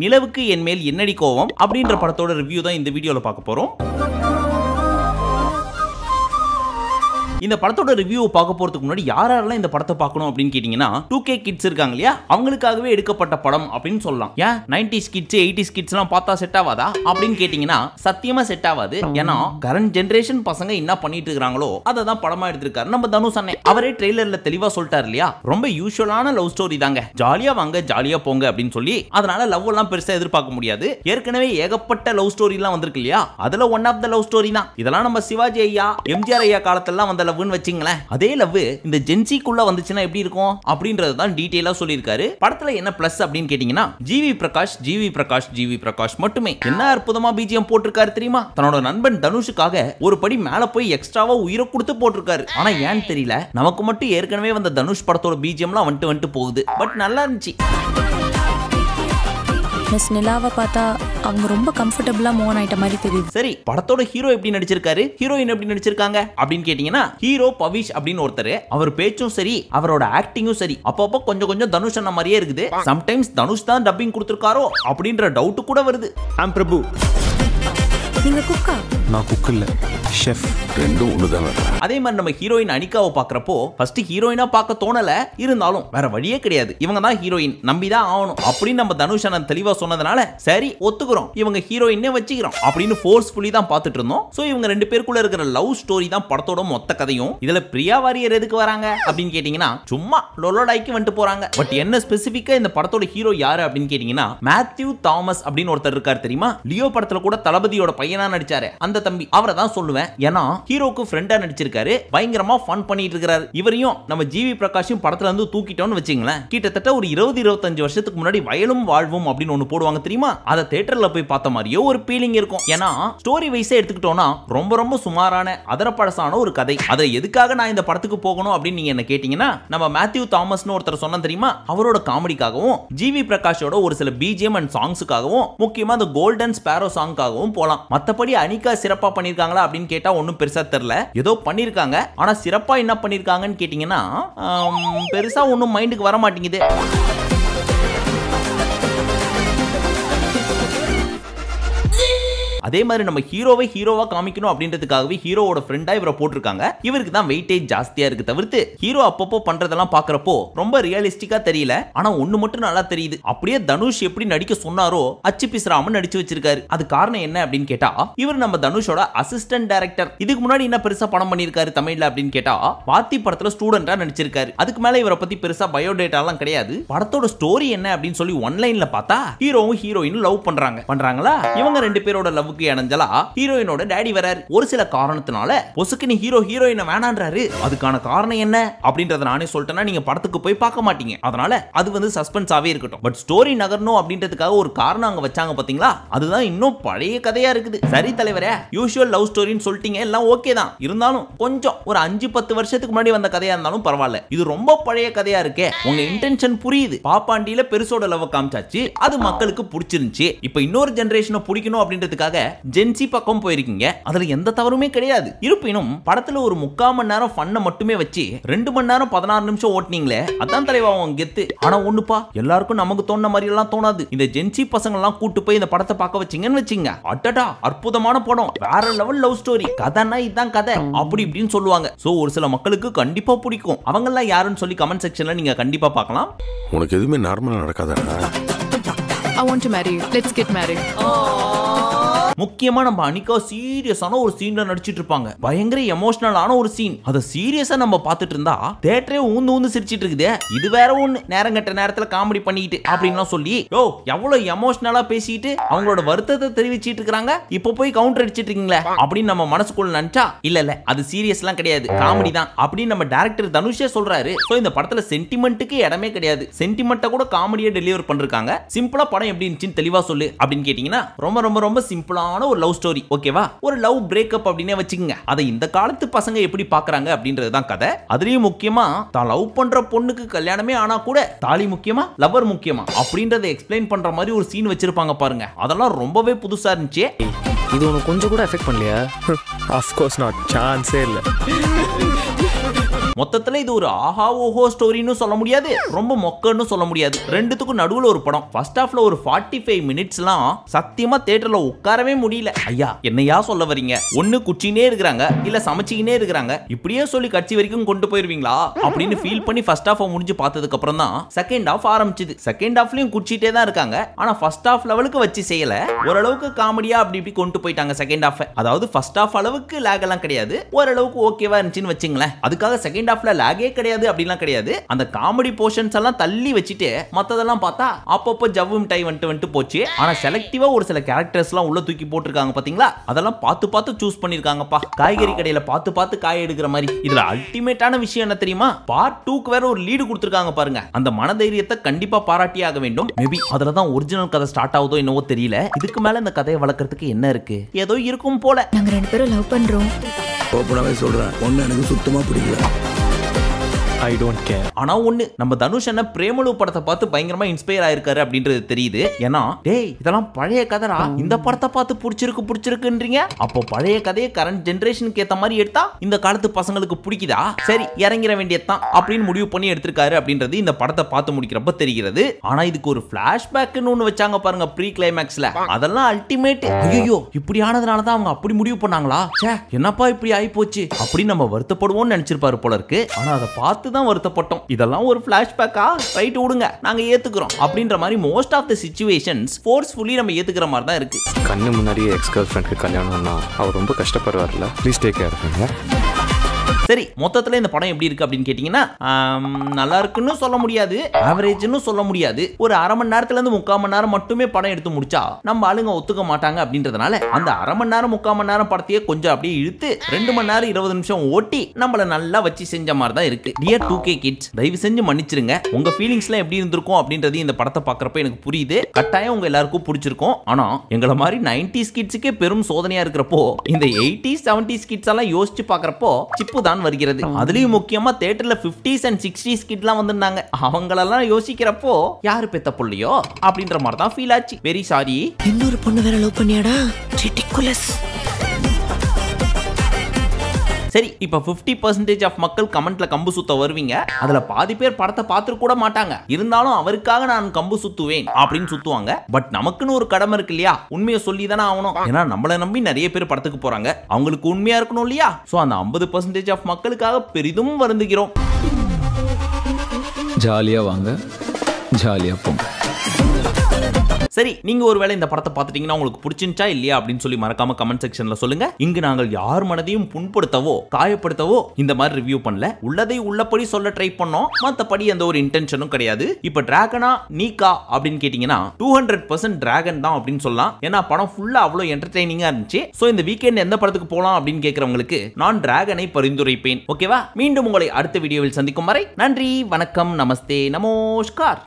நிலவுக்கு என் மேல் என்னடி கோவம் அப்படின்ற படத்தோட ரிவ்யூ தான் இந்த வீடியோல பார்க்க போறோம். இந்த படத்தோட ரிவ்யூ பார்க்க போறதுக்கு முன்னாடி யாரெல்லாம் இந்த படத்தை பார்க்கணும் அப்படின்னு கேட்டீங்கன்னா 2K கிட்ஸ் இருக்காங்க இல்லையா, அவங்களுக்காகவே எடுக்கப்பட்ட படம் அப்படின்னு சொல்லலாம். ஏன் 90s கிட்ஸ் 80s கிட்ஸ் எல்லாம் பார்த்தா செட் ஆகாதா அப்படின்னு கேட்டீங்கன்னா சத்தியமா செட் ஆகாது. ஏன்னா கரண்ட் ஜெனரேஷன் பசங்க என்ன பண்ணிட்டு இருக்காங்களோ அதை தான் படமா எடுத்திருக்காரு நம்ம தனுஷ் அண்ணே. அவரே ட்ரெய்லர்ல தெளிவா சொல்லிட்டாரு இல்லையா, ரொம்ப யூஷுவலான லவ் ஸ்டோரி தாங்க, ஜாலியா வாங்க ஜாலியா போங்க அப்படின்னு சொல்லி. அதனால லவ் எல்லாம் பெருசா எதிர்பார்க்க முடியாது. ஏற்கனவே ஏகப்பட்ட லவ் ஸ்டோரி எல்லாம் வந்திருக்கு இல்லையா, அதுல one of the love story தான் இதெல்லாம். நம்ம சிவாஜி ஐயா எம்ஜிஆர் ஐயா காலத்துல வந்த லவ்னு வச்சிங்களேன், அதே லவ் இந்த ஜென்சிக்குள்ள வந்துச்சுன்னா எப்படி இருக்கும் அப்படின்றது தான் டீடைலா சொல்லியிருக்காரு. படத்துல என்ன பிளஸ் அப்படின்னு கேட்டீங்கன்னா ஜிவி பிரகாஷ் மட்டுமே. என்ன அற்புதமா பிஜிஎம் போட்டிருக்காரு தெரியுமா. தன்னோட நண்பன் தனுஷுக்காக ஒரு படி மேல போய் எக்ஸ்ட்ராவா உயிரை கொடுத்து போட்டிருக்காரு. ஆனா ஏன்னு தெரியல, நமக்கு மட்டும் ஏற்கனவே வந்த தனுஷ் படத்தோட பிஜிஎம்லாம் வந்துட்டு போகுது. பட் நல்லா இருந்துச்சு. மிஸ் நிலாவை பார்த்தா அவங்க ரொம்ப கம்ஃபர்டபுளா மூவ் ஆயிட்ட மாதிரி தெரியுது. சரி, படத்தோட ஹீரோ எப்படி நடிச்சிருக்காரு, ஹீரோயின் எப்படி நடிச்சிருக்காங்க அப்படின்னு கேட்டீங்கன்னா ஹீரோ பவிஷ் அப்படின்னு ஒருத்தர். அவர் பேச்சும் சரி அவரோட ஆக்டிங்கும் சரி அப்பப்போ கொஞ்சம் தனுஷ் அண்ணா மாதிரியே இருக்குது. சம்டைம்ஸ் தனுஷ் தான் டப்பிங் கொடுத்திருக்காரோ அப்படின்ற டவுட் கூட வருது. ஐம் பிரபு. நீங்க குக்கா? நான் குக் இல்ல, ஷெஃப். ரெண்டும் ஒண்ணுதான். அதே மாதிரி நம்ம ஹீரோயின் அனிகாவை பாக்குறப்போ ஃபர்ஸ்ட் ஹீரோயினா பார்க்க தோணல, இருந்தாலும் வேற வழியே கிடையாது, இவங்க தான் ஹீரோயின், நம்பிதான் ஆகணும் அப்படின்னு நம்ம தனுஷ் அண்ணன் தெளிவா சொன்னதுனால சரி ஒத்துக்குறோம், இவங்க ஹீரோயினே வச்சுக்கிறோம் அப்படின்னு ஃபோர்ஸ்ஃபுல்லி தான் பார்த்துட்டு இருந்தோம். சோ இவங்க ரெண்டு பேருக்குள்ள இருக்கிற லவ் ஸ்டோரி தான் படத்தோட மொத்த கதையும். இதுல பிரியா வாரியர் எதுக்கு வராங்க அப்படின்னு கேட்டீங்கன்னா சும்மா லொலோடாய்க்கு வந்துட்டு போறாங்க. பட் என்ன ஸ்பெசிபிக்கா இந்த படத்தோட ஹீரோ யாரு அப்படின்னு கேட்டீங்கன்னா மேத்யூ தாமஸ் அப்படின்னு ஒருத்தர் இருக்காரு தெரியுமா. லியோ படத்துல கூட தளபதியோட பையனா நடிச்சாரு அந்த தம்பி, அவரை தான் சொல்லுவேன். ஏன்னா ஹீரோக்கு ஃப்ரெண்டா நடிச்சிருக்காரு, பயங்கரமா ஃபன் பண்ணிட்டு இருக்காரு. இவரையும் நம்ம ஜிவி பிரகாஷும் படத்துல இருந்து தூக்கிட்டோம்னு வச்சுங்களேன், கிட்டத்தட்ட ஒரு 20-25 வருஷத்துக்கு முன்னாடி வயலும் வாழ்வும் அப்படின்னு ஒன்னு போடுவாங்க தெரியுமா, அதை தியேட்டர்ல போய் பார்த்த மாதிரியோ ஒரு ஃபீலிங் இருக்கும். ஏன்னா ஸ்டோரி வைஸா எடுத்துக்கிட்டோம்னா ரொம்ப சுமாரான அதரப்பழசான ஒரு கதை. அதை எதுக்காக நான் இந்த படத்துக்கு போகணும் அப்படின்னு நீங்க என்ன கேட்டீங்கன்னா நம்ம மேத்யூ தாமஸ்னு ஒருத்தர் சொன்ன தெரியுமா, அவரோட காமெடிக்காகவும் ஜிவி பிரகாஷோட ஒரு சில பிஜிஎம் அண்ட் சாங்ஸுக்காகவும் முக்கியமா அந்த கோல்டன் ஸ்பேரோ சாங்காகவும் போலாம். மத்தபடி அனிகா சிறப்பா பண்ணிருக்காங்களா அப்படின்னு கேட்டா ஒன்னும் பெருசா தெரியல, ஏதோ பண்ணிருக்காங்க. ஆனா சிறப்பா என்ன பண்ணிருக்காங்கன்னு கேட்டீங்கன்னா பெருசா ஒன்னும் மைண்டுக்கு வர மாட்டேங்குது. அதே மாதிரி நம்ம ஹீரோவை ஹீரோவா காமிக்கணும் அப்படின்றதுக்காகவே ஹீரோவோட ஃப்ரெண்டா இவரை போட்டிருக்காங்க. இவருக்கு தான் வெயிட்டேஜ் ஜாஸ்தியா இருக்கு தவிர்த்து ஹீரோ அப்பப்போ பண்றதெல்லாம் பாக்குறப்போ ரொம்ப ரியலிஸ்டிக்கா தெரியல. ஆனா ஒண்ணு மட்டும் நல்லா தெரியுது, அப்படியே தனுஷ் எப்படி நடிக்க சொன்னாரோ அச்சு பிஸ்ராமன் நடிச்சு வச்சிருக்காரு. அது காரணம் என்ன அப்படின்னு கேட்டா இவர் நம்ம தனுஷோட அசிஸ்டன்ட் டைரக்டர். இதுக்கு முன்னாடி என்ன பெருசா படம் பண்ணிருக்காரு தமிழ்ல அப்படின்னு கேட்டா பாத்தி படத்துல ஸ்டூடெண்டா நடிச்சிருக்காரு. அதுக்கு மேல இவரை பத்தி பெருசா பயோடேட்டா எல்லாம் கிடையாது. படத்தோட ஸ்டோரி என்ன அப்படின்னு சொல்லி ஒன்லைன்ல பார்த்தா ஹீரோவும் ஹீரோயினும் லவ் பண்றாங்களா. இவங்க ரெண்டு பேரோட லவ் அடைஞ்சலா ஹீரோயினோட டாடி வராரு. ஒரு சில காரணத்தினால பொசுக்கு ஹீரோயினை வேணான்றாரு. அதுக்கான காரணம் என்ன அப்படின்றத நானே சொல்லிட்டேன்னா நீங்க படத்துக்கு போய் பார்க்க மாட்டீங்க. அதனால அது வந்து சஸ்பென்ஸாவே இருக்கட்டும். பட் ஸ்டோரி நகரணும் அப்படின்றதுக்காக ஒரு காரணம் அங்க வச்சாங்க பாத்தீங்களா, அதுதான் இன்னும் பழைய கதையா இருக்குது. சரி தலைவரே, யூசுவல் லவ் ஸ்டோரின்னு சொல்லிட்டீங்க, எல்லாம் ஓகே தான். இருந்தாலும் கொஞ்சம் ஒரு 5-10 வருஷத்துக்கு முன்னாடி வந்த கதையா இருந்தாலும் பரவாயில்ல, இது ரொம்ப பழைய கதையா இருக்கே. உங்க இன்டென்ஷன் புரியுது, பாப்பாண்டியில பெருசோட லவ் காமிச்சாச்சு, அது மக்களுக்கு பிடிச்சிருந்துச்சு. இப்ப இன்னொரு ஜெனரேஷனை பிடிக்கணும் அப்படின்றதுக்காக ஜென்சி பக்கம் போயிருக்கீங்க, அதுல எந்த தவறுமே கிடையாது. இருப்பினும் படத்துல ஒரு 3/4 மணி நேரம் ஃபன்ன மட்டுமே வச்சு 2 மணி நேரம் 16 நிமிஷம் ஓட்டுனீங்களே, அதான் தலைவா உங்க கெத்து. ஆனா ஒண்ணுப்பா, எல்லாருக்கும் நமக்கு தோணுன மாதிரி எல்லாம் தோணாது. இந்த ஜென்சி பசங்க எல்லாம் கூட்டு போய் இந்த படத்தை பார்க்க வச்சீங்கன்னு வச்சீங்க, அடடா அற்புதமான படம், வேற லெவல் லவ் ஸ்டோரி, கதைனா இதான் கதை அப்படி இப்படின்னு சொல்லுவாங்க. சோ ஒரு சில மக்களுக்கு கண்டிப்பா பிடிக்கும். அவங்க எல்லாம் யாருன்னு சொல்லி கமெண்ட் செக்ஷன்ல நீங்க கண்டிப்பா பார்க்கலாம். உனக்கு எதுவுமே நார்மலா நடக்காதா? I want to marry you. Let's get married. முக்கியமா நம்ம அனிகா சீரியஸான ஒரு சீன்ல நடிச்சிட்டு இருப்பாங்க. பயங்கர எமோஷனலான ஒரு சீன். அத சீரியஸா நம்ம பார்த்துட்டு இருந்தா தியேட்டரே ஊந்து சிரிச்சிட்டு இருக்குது. இது வேற ஒண்ணு, நேரம் கட்ட நேரத்துல காமெடி பண்ணிட்டு அப்படின்லாம் சொல்லி யோ எவ்வளவு எமோஷனலா பேசிட்டு அவங்களோட வருத்தத்தை தெரிவிச்சிட்டு இருக்காங்க. இப்ப போய் கவுண்டர் அடிச்சிட்டு இருக்கீங்களே அப்படின்னு நம்ம மனசுக்குள்ள நினைச்சா இல்ல அது சீரியஸ்லாம் கிடையாது, காமெடி தான் அப்படின்னு நம்ம டைரக்டர் தனுஷே சொல்றாரு. சோ இந்த படத்துல சென்டிமெண்ட்டுக்கு இடமே கிடையாது. சென்டிமெண்ட்டை கூட காமெடியா டெலிவர் பண்ணிருக்காங்க. சிம்பிளா படம் எப்படி இருந்துச்சுன்னு தெளிவா சொல்லு அப்படின்னு கேட்டீங்கன்னா ரொம்ப சிம்பிளா ஒரு லவ் ஸ்டோரி. ஓகேவா, ஒரு லவ் பிரேக்கப் அப்படினே வச்சுக்கங்க. அதை இந்த காலத்து பசங்க எப்படி பாக்குறாங்க அப்படின்றது தான் கதை. அதுலயும் முக்கியமா தான் லவ் பண்ற பொண்ணுக்கு கல்யாணமே ஆனா கூட தாலி முக்கியமா லவர் முக்கியமா அப்படின்றத எக்ஸ்பிளைன் பண்ற மாதிரி ஒரு சீன் வச்சிருப்பாங்க பாருங்க. அதெல்லாம் ரொம்பவே புதுசா இருந்துச்சு. இது உனக்கு கொஞ்சம் கூட எஃபெக்ட் பண்ணலையா? ஆஃப் கோர்ஸ் நாட், சான்ஸே இல்ல. மொத்தத்துல இது ஒரு ஆஹா ஓஹோ ஸ்டோரின்னு சொல்ல முடியாது, ரொம்ப மொக்கன்னு சொல்ல முடியாது. ரெண்டுத்துக்கும் நடுவுல ஒரு படம். ஃபர்ஸ்ட் ஹாஃப்ல ஒரு 45 மினிட்ஸ்லாம் சத்தியமா தியேட்டர்ல உட்காரவே முடியல. ஐயா என்னையா சொல்ல வரீங்க? ஒண்ணு குச்சினே இருக்காங்க, இல்ல சமைச்சிக்கினே இருக்காங்க, இப்படியே சொல்லி கட்சி வரைக்கும் கொண்டு போயிருவீங்களா அப்படின்னு ஃபீல் பண்ணி ஃபர்ஸ்ட் ஹாஃப் முடிஞ்சு பார்த்ததுக்கு அப்புறம் தான் செகண்ட் ஹாஃப் ஆரம்பிச்சது. செகண்ட் ஹாஃப்லயும் குச்சிட்டே தான் இருக்காங்க, ஆனா ஃபர்ஸ்ட் ஹாஃப் லெவலுக்கு வச்சு செய்யல. ஓரளவுக்கு காமெடியா அப்படி இப்படி கொண்டு போயிட்டாங்க செகண்ட் ஹாஃப். அதாவது ஃபர்ஸ்ட் ஹாஃப் அளவுக்கு லாக் எல்லாம் கிடையாது, ஓரளவுக்கு ஓகேவா இருந்துச்சுன்னு வச்சுங்களேன். அதுக்காக செகண்ட் ஹாஃப்ல லாகே கிடையாது அப்படிலாம் கிடையாது. அந்த காமெடி போர்ஷன்ஸ் எல்லாம் தள்ளி வச்சுட்டு மத்ததெல்லாம் பார்த்தா அப்பப்போ ஜவ்வும் டை வந்துட்டு போச்சு. ஆனா செலக்டிவா ஒரு சில கேரக்டர்ஸ் எல்லாம் உள்ள தூக்கி போட்டிருக்காங்க பாத்தீங்களா, அதெல்லாம் பார்த்து சூஸ் பண்ணிருக்காங்கப்பா. காய்கறி கடையில பார்த்து காய் எடுக்கிற மாதிரி. இதுல அல்டிமேட்டான விஷயம் என்ன தெரியுமா? பார்ட் 2க்கு வேற ஒரு லீடு கொடுத்திருக்காங்க பாருங்க. அந்த மனதைரியத்தை கண்டிப்பா பாராட்டி ஆக வேண்டும். மேபி அதுல தான் ஒரிஜினல் கதை ஸ்டார்ட் ஆகுதோ என்னவோ தெரியல. இதுக்கு மேல இந்த கதையை வளர்க்கறதுக்கு என்ன இருக்கு? ஏதோ இருக்கும் போல. நாங்க 2 பேரும் லவ் பண்றோம். ஓப்பனாவே சொல்றேன், ஒண்ணு எனக்கு சுத்தமா பிடிக்கல. I don't care. ஆனா ஒண்ணு, நம்ம தனுஷ் என்ன பிரேமலு படத்தை பார்த்து பயங்கரமா இன்ஸ்பயர் ஆயிருக்காரு அப்படின்றது தெரியுது. ஏன்னா டேய் இதெல்லாம் பழைய கதைடா, இந்த படத்தை பார்த்து பிடிச்சிருக்குன்றீங்க. அப்போ பழைய கதையை கரண்ட் ஜெனரேஷனுக்கு ஏத்த மாதிரி எடுத்தா இந்த காலத்து பசங்களுக்கு பிடிக்குதா? சரி இறங்கிற வேண்டியதுதான் அப்படின்னு முடிவு பண்ணி எடுத்திருக்காரு அப்படின்றது இந்த படத்தை பார்த்து முடிக்கிறப்ப தெரிகிறது. ஆனா இதுக்கு ஒரு பிளாஷ்பேக்னு ஒண்ணு வச்சாங்க பாருங்க ப்ரீ கிளைமேக்ஸ்ல, அதெல்லாம் அல்டிமேட். ஐயோ இப்படி ஆனதுனால தான் அவங்க அப்படி முடிவு பண்ணாங்களா? ச்சே என்னப்பா இப்படி ஆயி போச்சு அப்படின்னு நம்ம வருத்தப்படுவோம்னு நினைச்சிருப்பாரு போல இருக்கு. ஆனா அதை பார்த்து தான் வருத்தப்பட்டோம். இதெல்லாம் ஒரு பிளாஷ்பேக்கா? ரைட் விடுங்க, நாங்க ஏத்துக்கிறோம் அப்படின்ற மாதிரி most of the situations forcefully நம்ம ஏத்துக்கிற மாதிரி தான் இருக்கு. கண்ணு முன்னாடியே எக்ஸ் கேர்ள் ஃப்ரெண்ட்க்கு கல்யாணம்னா அவர் ரொம்ப கஷ்டப்படுவார்ல. ப்ளீஸ் டேக் கேர் பண்ணுங்க. சரி மொத்தத்துல இந்த படம் எப்படி இருக்கு அப்படின்னு கேட்டீங்கன்னா, நல்லா இருக்குன்னு சொல்ல முடியாது, ஆவரேஜ்னு சொல்ல முடியாது. ஒரு அரை மணி நேரத்துல இருந்து 3/4 மணி நேரம் மட்டுமே படம் எடுத்து முடிச்சா நம்ம ஆளுங்க ஒத்துக்க மாட்டாங்க அப்படின்றதுனால அந்த அரை மணி நேரம் 3/4 மணி நேரம் படத்தையே கொஞ்சம் அப்படியே இழுத்து 2 மணி நேரம் 20 நிமிஷம் ஓட்டி நம்மள நல்லா வச்சு செஞ்ச மாதிரி தான் இருக்கு. டியர் 2K கிட்ஸ், தயவு செஞ்சு மன்னிச்சிருங்க. உங்க ஃபீலிங்ஸ்லாம் எப்படி இருந்திருக்கும் அப்படின்றது இந்த படத்தை பாக்குறப்ப எனக்கு புரியுது. கட்டாயம் உங்க எல்லாருக்கும் பிடிச்சிருக்கும். ஆனா எங்களை மாதிரி 90s கிட்ஸுக்கே பெரும் சோதனையா இருக்கிறப்போ இந்த 80s 70s கிட்ஸ் எல்லாம் யோசிச்சு பாக்குறப்போ சிப்பு தான் வருகிறது. அதுலயும் முக்கியமா தியேட்டர்ல 50s and 60s கிட்லாம் வந்திருந்தாங்க. அவங்களெல்லாம் யோசிக்கிறப்போ யாரு பெத்த புள்ளையோ அப்படின்ற மாதிரி தான் ஃபீல் ஆச்சு. Very sorry. இன்னொரு பொண்ணு வேற லவ் பண்ணியாடா? ரிடிகுலஸ். சரி இப்ப 50% ஆஃப் மக்கள் கமெண்ட்ல கம்பு சுத்த வருவீங்க. அதுல பாதி பேர் படத்தை பார்த்து கூட மாட்டாங்க. இருந்தாலும் அவருக்காக நான் கம்பு சுத்துவேன் அப்படின்னு சுத்துவாங்க. பட் நமக்குன்னு ஒரு கடமை இருக்கு இல்லையா? உண்மையை சொல்லி தானே ஆகணும். ஏன்னா நம்மளை நம்பி நிறைய பேர் படத்துக்கு போறாங்க, அவங்களுக்கு உண்மையா இருக்கணும் இல்லையா? சோ அந்த 50% ஆஃப் மக்களுக்காக பெரிதும் வருந்துகிறோம். ஜாலியா வாங்க, ஜாலியா போங்க. சரி நீங்க ஒருவேளை இந்த படத்தை பார்த்துட்டீங்கன்னா உங்களுக்கு பிடிச்சிருச்சா இல்லையா அப்படின்னு சொல்லி மறக்காம கமெண்ட் செக்ஷன்ல சொல்லுங்க. இங்கு நாங்கள் யார் மனதையும் புண்படுத்தவோ காயப்படுத்தவோ இந்த மாதிரி ரிவ்யூ பண்ணல. உள்ளதை உள்ளபடி சொல்ல ட்ரை பண்ணோம், மத்தபடி எந்த ஒரு இன்டென்ஷனும் கிடையாது. இப்ப டிராகனா நீகா அப்படின்னு கேட்டீங்கன்னா 200% டிராகன் தான் அப்படின்னு சொல்லலாம். ஏன்னா படம் ஃபுல்லா அவ்வளவு என்டர்டெய்னிங்கா இருந்துச்சு. சோ இந்த வீக்கெண்ட் எந்த படத்துக்கு போலாம் அப்படின்னு கேட்கறவங்களுக்கு நான் டிராகனை பரிந்துரைப்பேன். ஓகேவா? மீண்டும் உங்களை அடுத்த வீடியோவில் சந்திக்கும் வரை நன்றி, வணக்கம், நமஸ்தே, நமஸ்கார்.